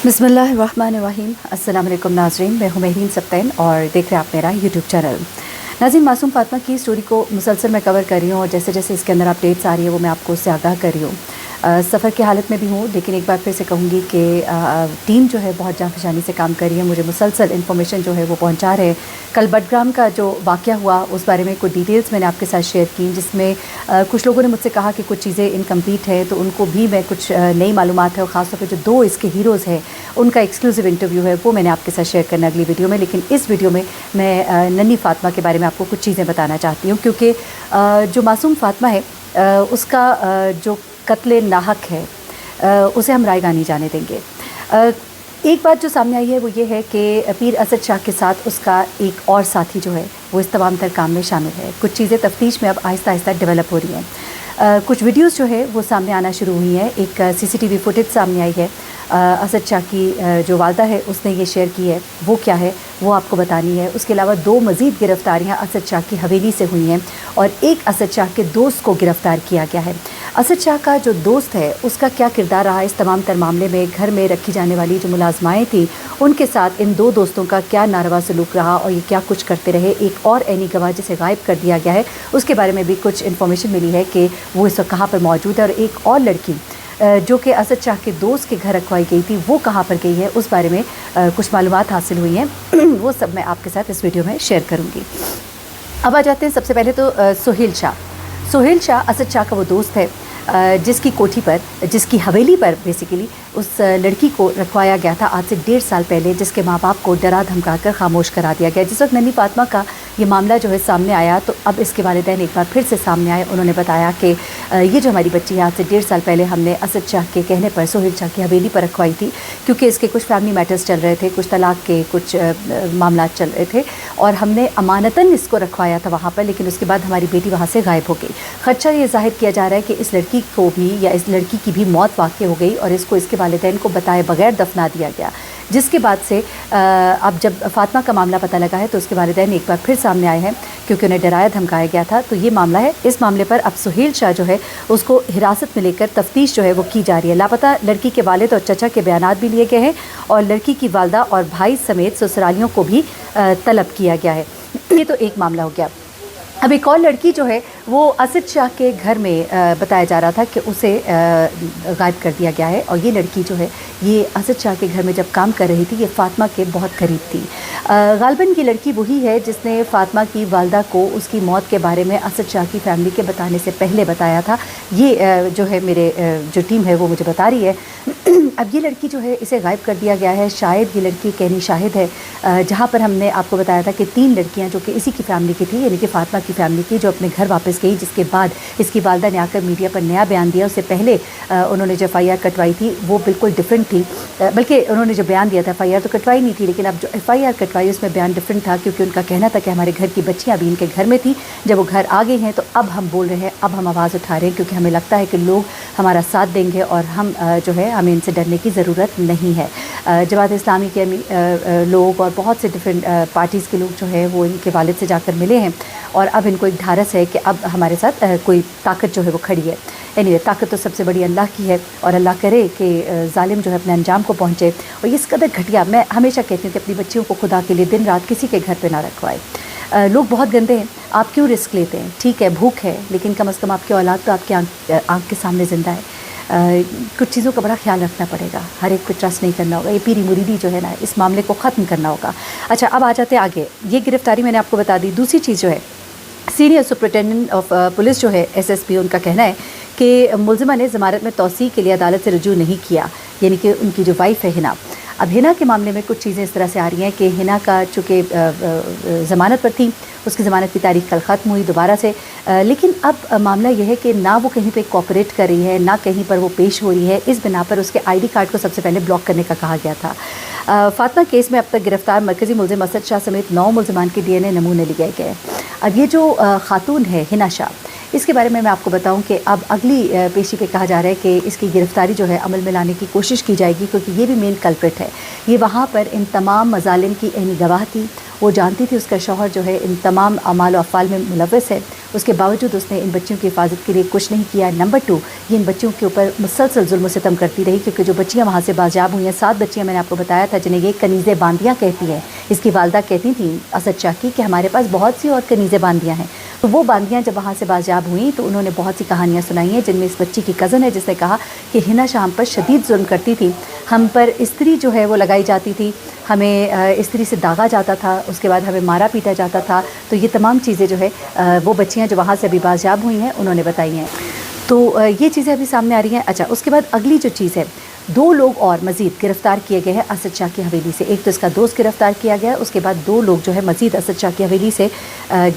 बिस्मिल्लाहिर्रहमानिर्रहीम। अस्सलाम वालेकुम नाज़रीन, मैं हूं महरीन सब्तैन और देख रहे हैं आप मेरा यूट्यूब चैनल। नाज़रीन, मासूम फातिमा की स्टोरी को मुसलसल मैं कवर कर रही हूँ और जैसे जैसे इसके अंदर अपडेट्स आ रही है वो मैं आपको उससे आगाह कर रही हूँ। सफ़र की हालत में भी हूँ, लेकिन एक बार फिर से कहूँगी कि टीम जो है बहुत जांफशानी से काम कर रही है, मुझे मुसलसल इन्फॉर्मेशन जो है वो पहुँचा रहे हैं। कल बडग्राम का जो वाक़या हुआ उस बारे में कुछ डिटेल्स मैंने आपके साथ शेयर की, जिसमें कुछ लोगों ने मुझसे कहा कि कुछ चीज़ें इनकम्प्लीट है, तो उनको भी मैं कुछ नई मालूमात है और ख़ासतौर पर जो दो इसके हीरोज़ हैं उनका एक्सक्लूसिव इंटरव्यू है वो मैंने आपके साथ शेयर करना अगली वीडियो में। लेकिन इस वीडियो में मैं नन्ही फातिमा के बारे में आपको कुछ चीज़ें बताना चाहती हूँ, क्योंकि जो मासूम फातिमा है उसका जो कत्ल नाहक है उसे हम रायगा नहीं जाने देंगे। एक बात जो सामने आई है वो ये है कि पीर असद शाह के साथ उसका एक और साथी जो है वो इस तमाम तर काम में शामिल है। कुछ चीज़ें तफ्तीश में अब आहिस्ता आहिस्ता डेवलप हो रही हैं। कुछ वीडियोस जो है वो सामने आना शुरू हुई हैं। एक सीसीटीवी फुटेज सामने आई है। असद शाह की जो वालदा है उसने ये शेयर की है, वो क्या है वो आपको बतानी है। उसके अलावा दो मज़ीद गिरफ़्तारियाँ असद शाह की हवेली से हुई हैं और एक असद शाह के दोस्त को गिरफ़्तार किया गया है। असद शाह का जो दोस्त है उसका क्या किरदार रहा इस तमाम तर मामले में, घर में रखी जाने वाली जो मुलाजमाएँ थी उनके साथ इन दो दोस्तों का क्या नारवा सलूक रहा और ये क्या कुछ करते रहे। एक और ऐनी गवाह जिसे गायब कर दिया गया है उसके बारे में भी कुछ इन्फॉर्मेशन मिली है कि वो इस वक्त कहाँ पर मौजूद है, और एक और लड़की जो कि असद शाह के दोस्त के घर रखवाई गई थी वो कहाँ पर गई है उस बारे में कुछ मालूमात हासिल हुई हैं। वो सब मैं आपके साथ इस वीडियो में शेयर करूँगी। अब आ जाते हैं सबसे पहले तो सोहेल शाह असद शाह का वो दोस्त है जिसकी कोठी पर, जिसकी हवेली पर बेसिकली उस लड़की को रखवाया गया था आज से 1.5 साल पहले, जिसके माँ बाप को डरा धमका कर खामोश करा दिया गया। जिस वक्त नन्ही फातिमा का ये मामला जो है सामने आया तो अब इसके वालिदैन एक बार फिर से सामने आए। उन्होंने बताया कि ये जो हमारी बच्ची है आज से 1.5 साल पहले हमने असद शाह के कहने पर सोहेल शाह की हवेली पर रखवाई थी, क्योंकि इसके कुछ फैमिली मैटर्स चल रहे थे, कुछ तलाक के कुछ मामला चल रहे थे और हमने अमानतन इसको रखवाया था वहाँ पर, लेकिन उसके बाद हमारी बेटी वहाँ से गायब हो गई। खदशा ये जाहिर किया जा रहा है कि इस लड़की को भी या इस लड़की की भी मौत वाक़ई हो गई और इसको इसके वालिदैन को बताए बगैर दफना दिया गया। जिसके बाद से अब जब फातिमा का मामला पता लगा है तो उसके वालिदैन एक बार फिर सामने आए हैं, क्योंकि उन्हें डराया धमकाया गया था। तो ये मामला है, इस मामले पर अब सोहेल शाह जो है उसको हिरासत में लेकर तफ्तीश जो है वो की जा रही है। लापता लड़की के वालिद और चचा के बयानात भी लिए गए हैं और लड़की की वालदा और भाई समेत ससुरालियों को भी तलब किया गया है। ये तो एक मामला हो गया। अब एक और लड़की जो है वो असद शाह के घर में बताया जा रहा था कि उसे गायब कर दिया गया है, और ये लड़की जो है ये असद शाह के घर में जब काम कर रही थी ये फातिमा के बहुत करीब थी। गालबन ये लड़की वही है जिसने फातिमा की वालदा को उसकी मौत के बारे में असद शाह की फैमिली के बताने से पहले बताया था। ये जो है मेरे जो टीम है वो मुझे बता रही है। अब ये लड़की जो है इसे गायब कर दिया गया है। शायद ये लड़की कहनी शाहिद है, जहाँ पर हमने आपको बताया था कि 3 लड़कियाँ जो कि इसी की फैमिली की थी, यानी कि फातिमा की फैमिली की, जो अपने घर वापस गई, जिसके बाद इसकी वालदा ने आकर मीडिया पर नया बयान दिया। उससे पहले उन्होंने जो FIR कटवाई थी वो बिल्कुल डिफरेंट थी, बल्कि उन्होंने जो बयान दिया था FIR तो कटवाई नहीं थी, लेकिन अब जो FIR कटवाई उसमें बयान डिफरेंट था, क्योंकि उनका कहना था कि हमारे घर की बच्चियाँ अभी इनके घर में थी, जब वो घर आ गई हैं तो अब हम बोल रहे हैं, अब हम आवाज़ उठा रहे हैं, क्योंकि हमें लगता है कि लोग हमारा साथ देंगे और हम जो है हमें इनसे डरने की ज़रूरत नहीं है। जमात इस्लामी के लोग और बहुत से डिफरेंट पार्टीज़ के लोग जो है वो इनके वालिद से जाकर मिले हैं और अब इनको एक ढारस है कि अब हमारे साथ कोई ताकत जो है वो खड़ी है। यानी ताकत तो सबसे बड़ी अल्लाह की है और अल्लाह करे कि जालिम जो है अपने अंजाम को पहुँचे। और इस कदर घटिया, मैं हमेशा कहती हूँ कि अपनी बच्चियों को खुदा के लिए दिन रात किसी के घर पे ना रखवाए। लोग बहुत गंदे हैं, आप क्यों रिस्क लेते हैं? ठीक है भूख है, लेकिन कम से कम आपकी औलाद तो आपकी आँख के सामने ज़िंदा है। कुछ चीज़ों का बड़ा ख्याल रखना पड़ेगा, हर एक को ट्रस्ट नहीं करना होगा। ये पीरी मुरीदी जो है ना, इस मामले को ख़त्म करना होगा। अच्छा, अब आ जाते हैं आगे। ये गिरफ़्तारी मैंने आपको बता दी। दूसरी चीज़ जो है, सीनियर सुपरिटेंडेंट ऑफ पुलिस जो है SSP, उनका कहना है कि मुलजिमा ने ज़मानत में तौसीक़ के लिए अदालत से रुजू नहीं किया, यानी कि उनकी जो वाइफ है हिना। अब हिना के मामले में कुछ चीज़ें इस तरह से आ रही हैं कि हिना का चूँकि ज़मानत पर थी, उसकी ज़मानत की तारीख़ कल ख़त्म हुई दोबारा से, लेकिन अब मामला यह है कि ना वो कहीं पे कोऑपरेट कर रही है, ना कहीं पर वो पेश हो रही है। इस बिना पर उसके ID कार्ड को सबसे पहले ब्लॉक करने का कहा गया था। फातिमा केस में अब तक गिरफ़्तार मरकज़ी मुलज़िम असद शाह समेत 9 मुलज़िमान के DNA नमूने लिए गए। अब ये जो खातून है हिना शाह, इसके बारे में मैं आपको बताऊं कि अब अगली पेशी पे कहा जा रहा है कि इसकी गिरफ़्तारी जो है अमल में लाने की कोशिश की जाएगी, क्योंकि ये भी मेन कल्प्रिट है। ये वहाँ पर इन तमाम मज़ालिम की ऐनी गवाह थी وہ جانتی تھی اس کا شوہر جو ہے ان تمام اعمال و افعال میں ملوث ہے، اس کے باوجود اس نے ان بچیوں کی حفاظت کے لیے کچھ نہیں کیا۔ نمبر 2، یہ ان بچیوں کے اوپر مسلسل ظلم و ستم کرتی رہی، کیونکہ جو بچیاں وہاں سے بازیاب ہوئی ہیں 7 بچیاں میں نے آپ کو بتایا تھا جنہیں یہ کنیزیں باندیاں کہتی ہیں، اس کی والدہ کہتی تھیں اسد شاہ کی کہ ہمارے پاس بہت سی اور کنیزیں باندیاں ہیں۔ تو وہ باندیاں جب وہاں سے بازیاب ہوئیں تو انہوں نے بہت سی کہانیاں سنائی ہیں، جن میں اس بچی کی کزن ہے جس نے کہا کہ ہنا شاہ ہم پر شدید ظلم کرتی تھی، ہم پر استری جو ہے وہ لگائی جاتی تھی، ہمیں استری سے داغا جاتا تھا، اس کے بعد ہمیں مارا پیٹا جاتا تھا۔ تو یہ تمام چیزیں جو ہے وہ بچیاں جو وہاں سے ابھی بازیاب ہوئی ہیں انہوں نے بتائی ہیں۔ تو یہ چیزیں ابھی سامنے آ رہی ہیں۔ اچھا، اس کے بعد اگلی جو چیز ہے، 2 لوگ اور مزید گرفتار کیے گئے ہیں اسد شاہ کی حویلی سے۔ ایک تو اس کا دوست گرفتار کیا گیا، اس کے بعد 2 لوگ جو ہے مزید اسد شاہ کی حویلی سے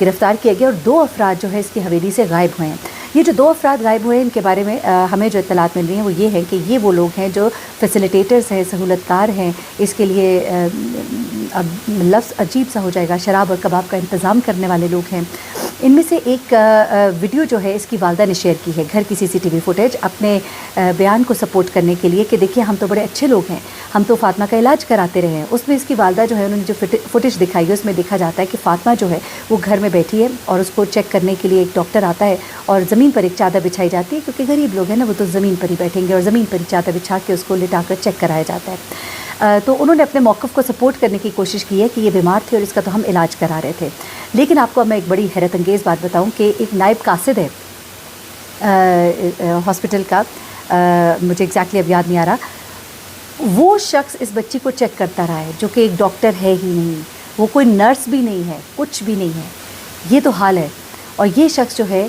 گرفتار کیے گئے، اور 2 افراد جو ہے اس کی حویلی سے غائب ہوئے ہیں۔ یہ جو 2 افراد غائب ہوئے ہیں ان کے بارے میں ہمیں جو اطلاعات مل رہی ہیں وہ یہ ہے کہ یہ وہ لوگ ہیں جو فیسیلیٹیٹرز ہیں، سہولت کار ہیں اس کے لیے، اب لفظ عجیب سا ہو جائے گا، شراب اور کباب کا انتظام کرنے والے لوگ ہیں۔ ان میں سے ایک ویڈیو جو ہے اس کی والدہ نے شیئر کی ہے، گھر کی CCTV فوٹیج، اپنے بیان کو سپورٹ کرنے کے لیے کہ دیکھیے ہم تو بڑے اچھے لوگ ہیں، ہم تو فاطمہ کا علاج کراتے رہے ہیں۔ اس میں اس کی والدہ جو ہے انہوں نے جو فوٹیج دکھائی ہے اس میں دیکھا جاتا ہے کہ فاطمہ جو ہے وہ گھر میں بیٹھی ہے اور اس کو چیک کرنے کے لیے ایک ڈاکٹر آتا ہے اور زمین پر ایک چادر بچھائی جاتی ہے، کیونکہ غریب لوگ ہیں نا، وہ تو زمین پر ہی بیٹھیں گے، اور زمین پر ہی چادر بچھا کے اس کو لٹا کر چیک کرایا جاتا ہے۔ تو انہوں نے اپنے موقف کو سپورٹ کرنے کی کوشش کی ہے کہ یہ بیمار تھے اور اس کا تو ہم علاج کرا رہے تھے۔ لیکن آپ کو میں ایک بڑی حیرت انگیز بات بتاؤں کہ ایک نائب قاصد ہے ہاسپٹل کا، مجھے ایگزیکٹلی اب یاد نہیں آ رہا، وہ شخص اس بچی کو چیک کرتا رہا ہے، جو کہ ایک ڈاکٹر ہے ہی نہیں، وہ کوئی نرس بھی نہیں ہے، کچھ بھی نہیں ہے۔ یہ تو حال ہے۔ اور یہ شخص جو ہے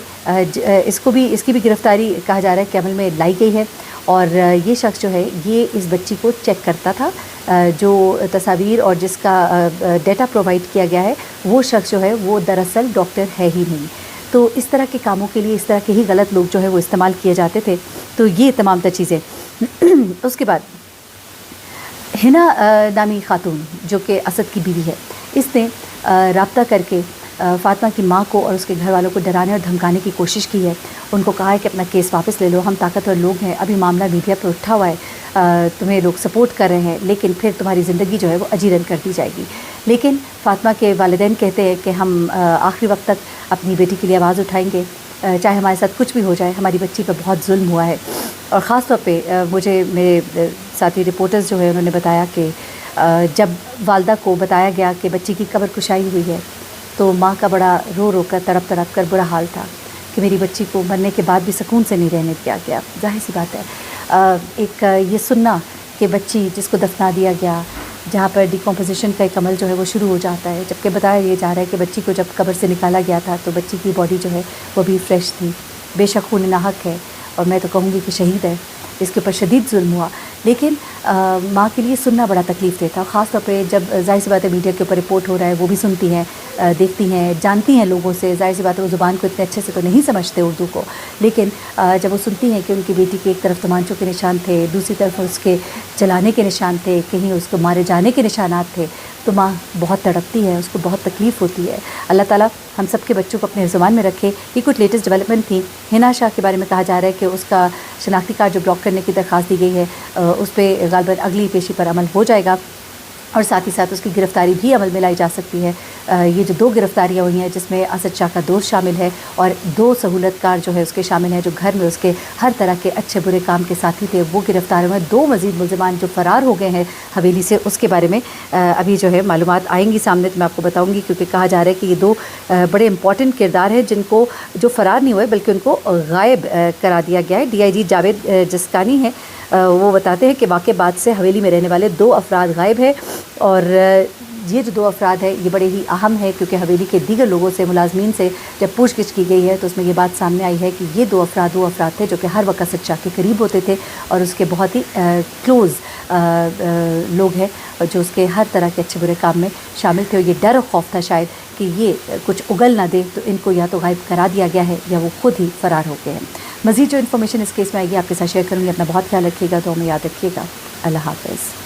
اس کی بھی گرفتاری کہا جا رہا ہے کہ عمل میں لائی گئی ہے، اور یہ شخص جو ہے یہ اس بچی کو چیک کرتا تھا، جو تصاویر اور جس کا ڈیٹا پرووائڈ کیا گیا ہے وہ شخص جو ہے وہ دراصل ڈاکٹر ہے ہی نہیں۔ تو اس طرح کے کاموں کے لیے اس طرح کے ہی غلط لوگ جو ہے وہ استعمال کیے جاتے تھے۔ تو یہ تمام تر چیزیں۔ اس کے بعد ہنا نامی خاتون جو کہ اسد کی بیوی ہے، اس نے رابطہ کر کے فاطمہ کی ماں کو اور اس کے گھر والوں کو ڈرانے اور دھمکانے کی کوشش کی ہے۔ ان کو کہا ہے کہ اپنا کیس واپس لے لو، ہم طاقتور لوگ ہیں، ابھی معاملہ میڈیا پہ اٹھا ہوا ہے، تمہیں لوگ سپورٹ کر رہے ہیں، لیکن پھر تمہاری زندگی جو ہے وہ اجیرن کر دی جائے گی۔ لیکن فاطمہ کے والدین کہتے ہیں کہ ہم آخری وقت تک اپنی بیٹی کے لیے آواز اٹھائیں گے، چاہے ہمارے ساتھ کچھ بھی ہو جائے، ہماری بچی پہ بہت ظلم ہوا ہے۔ اور خاص طور پہ مجھے میرے ساتھی رپورٹرز جو ہے انہوں نے بتایا کہ جب والدہ کو بتایا گیا کہ بچی کی قبر کشائی ہوئی ہے تو ماں کا بڑا رو رو کر تڑپ تڑپ کر برا حال تھا کہ میری بچی کو مرنے کے بعد بھی سکون سے نہیں رہنے دیا گیا۔ ظاہر سی بات ہے، ایک یہ سننا کہ بچی جس کو دفنا دیا گیا، جہاں پر ڈیکمپوزیشن کا ایک عمل جو ہے وہ شروع ہو جاتا ہے، جبکہ بتایا یہ جا رہا ہے کہ بچی کو جب قبر سے نکالا گیا تھا تو بچی کی باڈی جو ہے وہ بھی فریش تھی۔ بے شک خون ناحق ہے، اور میں تو کہوں گی کہ شہید ہے، اس کے اوپر شدید ظلم ہوا، لیکن ماں کے لیے سننا بڑا تکلیف دہ تھا، خاص طور پہ جب ظاہر سی بات ہے میڈیا کے اوپر رپورٹ ہو رہا ہے، وہ بھی سنتی ہیں، دیکھتی ہیں، جانتی ہیں لوگوں سے، ظاہر سی بات ہے وہ زبان کو اتنے اچھے سے تو نہیں سمجھتے اردو کو، لیکن جب وہ سنتی ہیں کہ ان کی بیٹی کے ایک طرف تمانچوں کے نشان تھے، دوسری طرف اس کے جلانے کے نشان تھے، کہیں اس کو مارے جانے کے نشانات تھے، تو ماں بہت تڑپتی ہے، اس کو بہت تکلیف ہوتی ہے۔ اللہ تعالیٰ ہم سب کے بچوں کو اپنے زبان میں رکھے۔ یہ کچھ لیٹسٹ ڈیولپمنٹ تھی۔ ہنا شاہ کے بارے میں کہا جا رہا ہے کہ اس کا شناختی کارڈ جو بلاک کرنے کی درخواست دی گئی ہے اس پہ غالباً اگلی پیشی پر عمل ہو جائے گا، اور ساتھ ہی ساتھ اس کی گرفتاری بھی عمل میں لائی جا سکتی ہے۔ یہ جو 2 گرفتاریاں ہوئی ہیں جس میں اسد شاہ کا دوست شامل ہے اور 2 سہولت کار جو ہے اس کے شامل ہیں، جو گھر میں اس کے ہر طرح کے اچھے برے کام کے ساتھی تھے، وہ گرفتار ہوئے ہیں۔ 2 مزید ملزمان جو فرار ہو گئے ہیں حویلی سے، اس کے بارے میں ابھی جو ہے معلومات آئیں گی سامنے تو میں آپ کو بتاؤں گی، کیونکہ کہا جا رہا ہے کہ یہ 2 بڑے امپورٹنٹ کردار ہیں جن کو جو فرار نہیں ہوئے بلکہ ان کو غائب کرا دیا گیا ہے۔ DIG جاوید جسکانی ہے، وہ بتاتے ہیں کہ واقع بعد سے حویلی میں رہنے والے 2 افراد غائب ہیں، اور یہ جو 2 افراد ہیں یہ بڑے ہی اہم ہے، کیونکہ حویلی کے دیگر لوگوں سے، ملازمین سے جب پوچھ گچھ کی گئی ہے تو اس میں یہ بات سامنے آئی ہے کہ یہ 2 افراد تھے جو کہ ہر وقت اسد شاہ کے قریب ہوتے تھے اور اس کے بہت ہی کلوز لوگ ہیں، جو اس کے ہر طرح کے اچھے برے کام میں شامل تھے، اور یہ ڈر و خوف تھا شاید کہ یہ کچھ اگل نہ دے، تو ان کو یا تو غائب کرا دیا گیا ہے یا وہ خود ہی فرار ہو گئے ہیں۔ مزید جو انفارمیشن اس کیس میں آئے گی آپ کے ساتھ شیئر کروں گی۔ اپنا بہت خیال رکھیے گا، تو ہمیں یاد رکھیے گا۔ اللہ حافظ۔